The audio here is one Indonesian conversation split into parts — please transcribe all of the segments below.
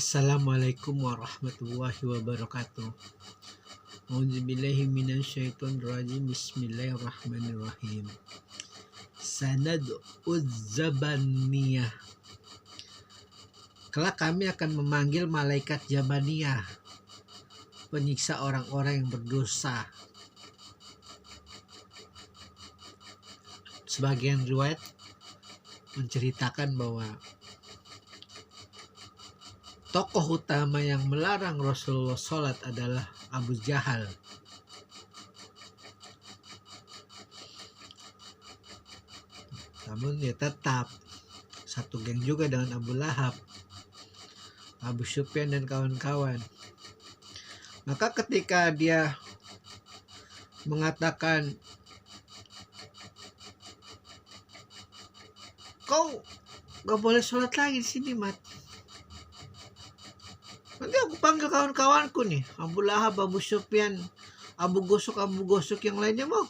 Assalamualaikum warahmatullahi wabarakatuh. A'udzubillahi minasyaitonirrajim. Bismillahirrahmanirrahim. Sanad'uz zabaniyah. Kelak kami akan memanggil malaikat Jabaniyah, penyiksa orang-orang yang berdosa. Sebagian riwayat menceritakan bahwa tokoh utama yang melarang Rasulullah sholat adalah Abu Jahal. Namun dia tetap satu geng juga dengan Abu Lahab, Abu Sufyan dan kawan-kawan. Maka ketika dia mengatakan, kau gak boleh sholat lagi di sini, Mat. Nanti aku panggil kawan-kawanku nih, Abu Lahab, Abu Sufyan, Abu Gosok yang lainnya mau.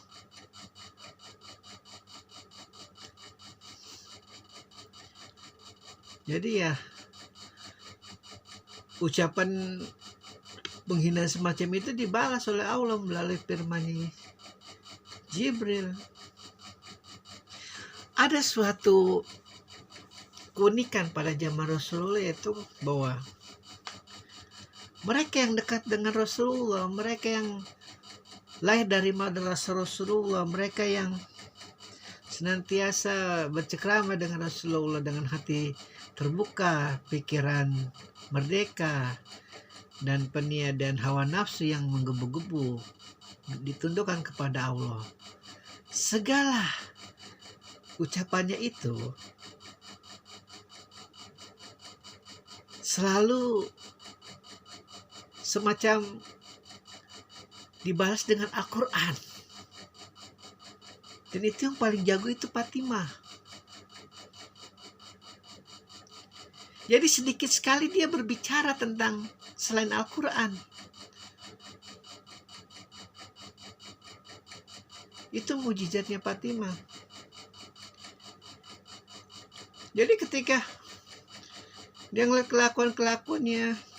Jadi ya, ucapan penghinaan semacam itu dibalas oleh Allah melalui firman-Nya Jibril. Ada suatu keunikan pada zaman Rasulullah, yaitu bahwa mereka yang dekat dengan Rasulullah, mereka yang lahir dari madrasah Rasulullah, mereka yang senantiasa bercengkrama dengan Rasulullah dengan hati terbuka, pikiran merdeka, dan peniadaan hawa nafsu yang menggebu-gebu, ditundukkan kepada Allah. Segala ucapannya itu selalu semacam dibalas dengan Al-Quran. Dan itu yang paling jago itu Fatimah. Jadi sedikit sekali dia berbicara tentang selain Al-Quran. Itu mujizatnya Fatimah. Jadi ketika dia ngeliat kelakuan-kelakuannya,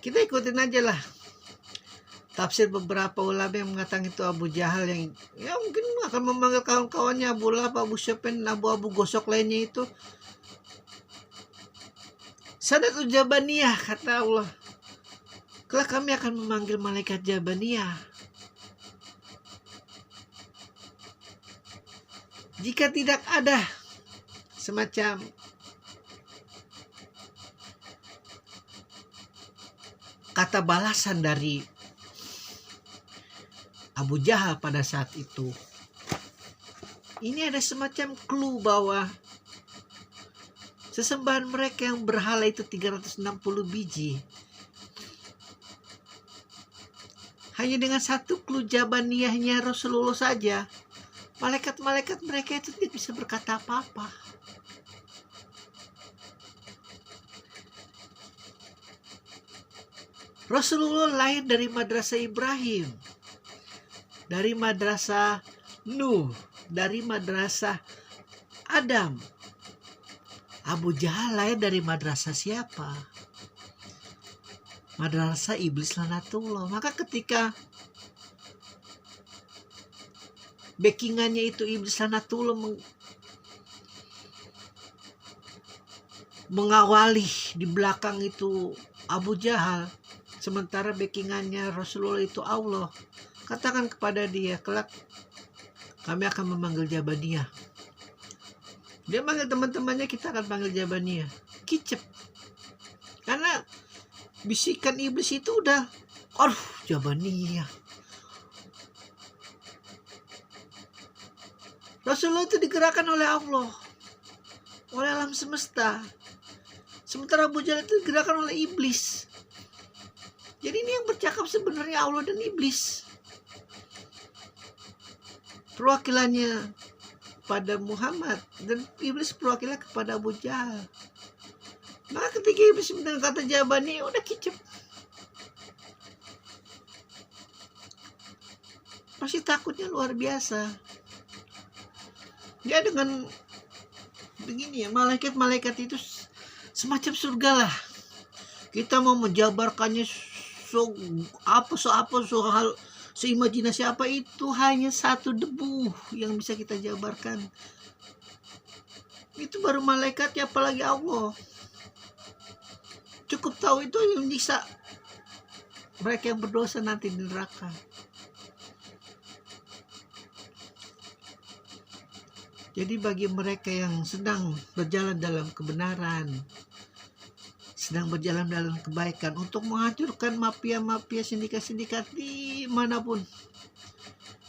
kita ikutin aja lah tafsir beberapa ulama yang mengatakan itu Abu Jahal yang ya mungkin akan memanggil kawan-kawannya Abu Lahab, Abu Sufyan, Abu Gosok lainnya itu. Sanad'uz Jabaniyah, kata Allah, kelak kami akan memanggil malaikat Jabaniyah. Jika tidak ada semacam kata balasan dari Abu Jahal pada saat itu, ini ada semacam clue bahwa sesembahan mereka yang berhala itu 360 biji. Hanya dengan satu clue Jabaniyahnya Rasulullah saja, malaikat-malaikat mereka itu tidak bisa berkata apa-apa. Rasulullah lahir dari madrasah Ibrahim, dari madrasah Nuh, dari madrasah Adam. Abu Jahal lahir dari madrasah siapa? Madrasah iblis lanatullah. Maka ketika backingannya itu iblis lanatullah mengawali di belakang itu Abu Jahal, sementara backingannya Rasulullah itu Allah, katakan kepada dia, kelak kami akan memanggil Jabaniyah. Dia manggil teman-temannya, kita akan panggil Jabaniyah. Kicep. Karena bisikan iblis itu udah, Jabaniyah. Rasulullah itu digerakkan oleh Allah, oleh alam semesta. Sementara Abu Jahal itu digerakkan oleh iblis. Jadi ini yang bercakap sebenarnya Allah dan iblis. Perwakilannya pada Muhammad dan iblis perwakilan kepada Abu Jahal. Maka ketika iblis mendengar kata Jabaniyah, udah kicep. Pasti takutnya luar biasa. Dia dengan begini ya, malaikat-malaikat itu semacam surga lah. Kita mau menjabarkannya hal seimajinasi apa, itu hanya satu debu yang bisa kita jabarkan. Itu baru malaikat, apalagi Allah. Cukup tahu itu yang bisa mereka yang berdosa nanti di neraka. Jadi bagi mereka yang sedang berjalan dalam kebenaran, sedang berjalan dalam kebaikan, untuk menghancurkan mafia-mafia, sindikat-sindikat di manapun,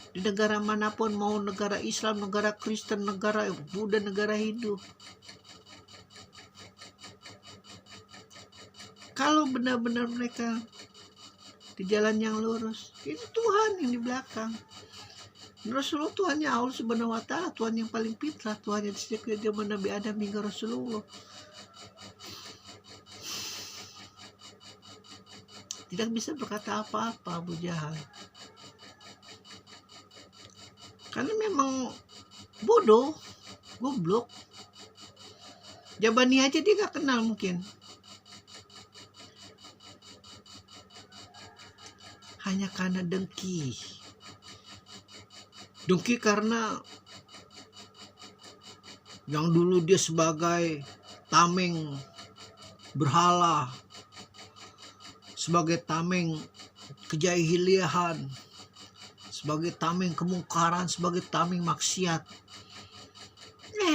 di negara manapun, mau negara Islam, negara Kristen, negara Buddha, negara Hindu. Kalau benar-benar mereka di jalan yang lurus, itu Tuhan yang di belakang. Rasulullah Tuhannya Allah Subhanahu wa Ta'ala, Tuhan yang paling fitrah, Tuhan yang sejak zaman Nabi Adam hingga Rasulullah. Tidak bisa berkata apa-apa Abu Jahal, karena memang bodoh, goblok. Jabani aja dia gak kenal mungkin. Hanya karena dengki karena yang dulu dia sebagai tameng berhala, sebagai tameng kejahiliahan, sebagai tameng kemungkaran, sebagai tameng maksiat.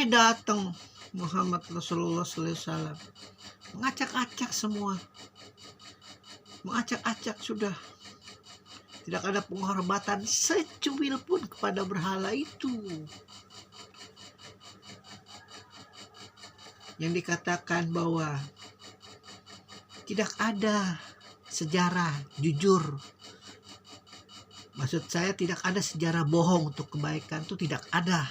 Datang Muhammad Rasulullah SAW mengacak-acak semua, mengacak-acak sudah. Tidak ada penghormatan secuil pun kepada berhala itu. Yang dikatakan bahwa tidak ada sejarah jujur. Maksud saya tidak ada sejarah bohong untuk kebaikan, itu tidak ada.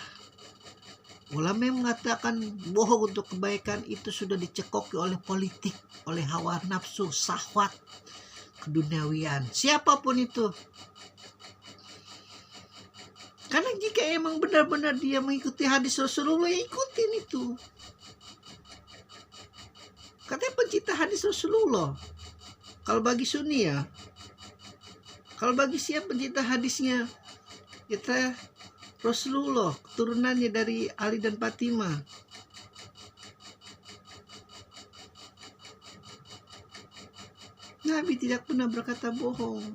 Ulama yang mengatakan bohong untuk kebaikan itu sudah dicekoki oleh politik, oleh hawa nafsu, syahwat, keduniawian, siapapun itu. Karena jika emang benar-benar dia mengikuti hadis Rasulullah, ya ikutin itu. Katanya pencinta hadis Rasulullah. Kalau bagi Sunni ya, kalau bagi siapa pencinta hadisnya, kita Rasulullah, keturunannya dari Ali dan Fatimah. Nabi tidak pernah berkata bohong.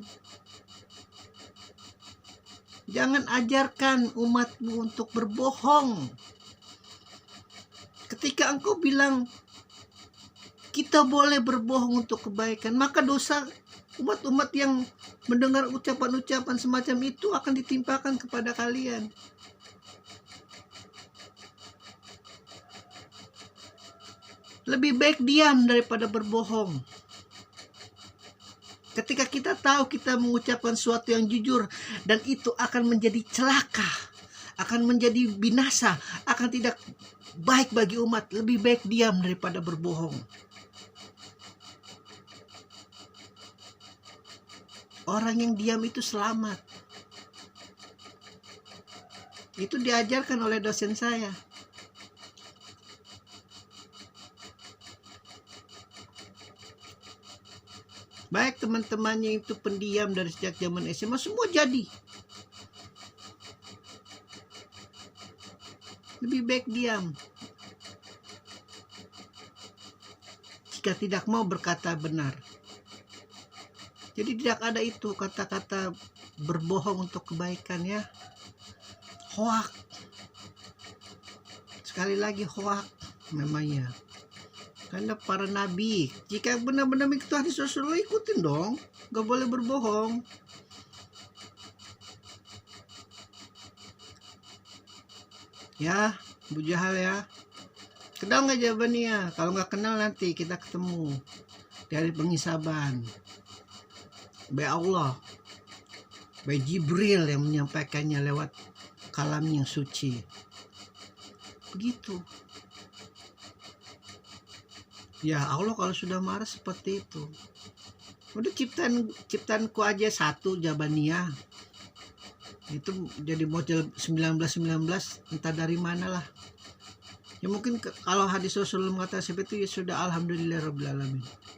Jangan ajarkan umatmu untuk berbohong. Ketika engkau bilang kita boleh berbohong untuk kebaikan, maka dosa umat-umat yang mendengar ucapan-ucapan semacam itu akan ditimpakan kepada kalian. Lebih baik diam daripada berbohong. Ketika kita tahu kita mengucapkan sesuatu yang jujur dan itu akan menjadi celaka, akan menjadi binasa, akan tidak baik bagi umat, lebih baik diam daripada berbohong. Orang yang diam itu selamat. Itu diajarkan oleh dosen saya. Baik teman-temannya itu pendiam dari sejak zaman SMA, semua jadi. Lebih baik diam. Jika tidak mau berkata benar. Jadi tidak ada itu kata-kata berbohong untuk kebaikan ya. Hoak. Sekali lagi hoak namanya. Karena para nabi, jika benar-benar mengikuti hadis Rasulullah, ikutin dong. Gak boleh berbohong. Ya, Abu Jahal ya. Kenal gak jawabannya? Kalau gak kenal nanti kita ketemu dari penghisaban. By Allah, by Jibril yang menyampaikannya lewat kalam yang suci. Begitu. Ya Allah kalau sudah marah seperti itu. Udah ciptaanku aja satu, Jabaniyah. Itu jadi model 1919 entah dari mana lah. Ya mungkin kalau hadis Rasulullah mengatakan seperti itu ya sudah alhamdulillahirabbil alamin.